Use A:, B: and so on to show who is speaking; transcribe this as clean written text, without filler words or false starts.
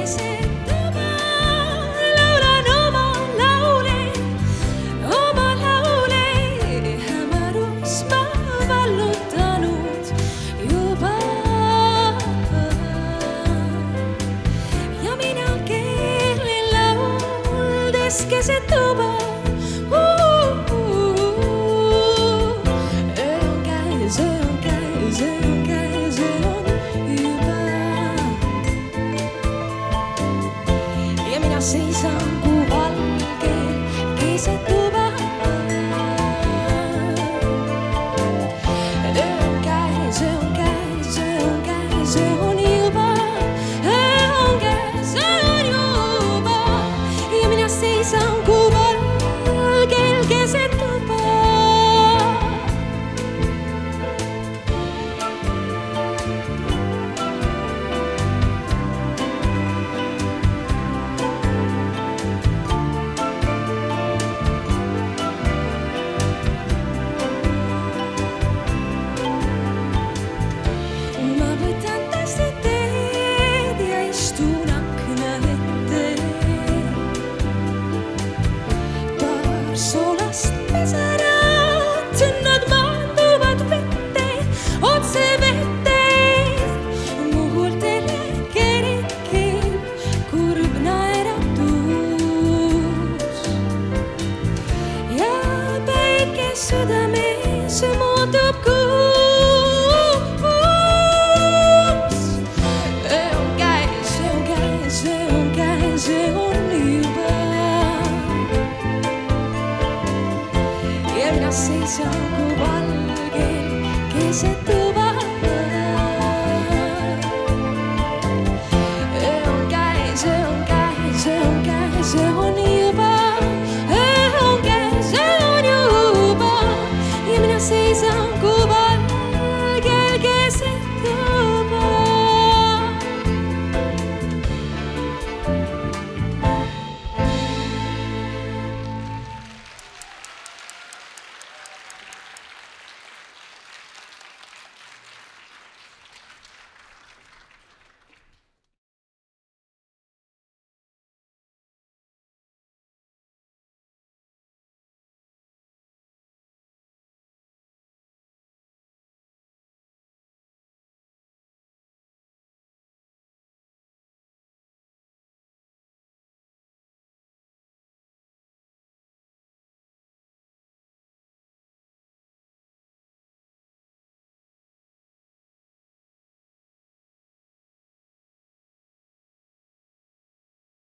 A: keset tuba. See on juba. Ja mina seisan kuu valgel keset tuba. See on käes, see on juba. See on juba. Ja mina seisan kuu valgel keset tuba. Solast pesärad, nad maanduvad vette, otse vette. Mu huultele kerkib kurb naeratus. Ja päike südames muutub kuus. See on käes, see on käes, see on käes, see on juba. Ja mina seisan kuu valgel keset tuba. See on käes, see on käes, see on käes, see on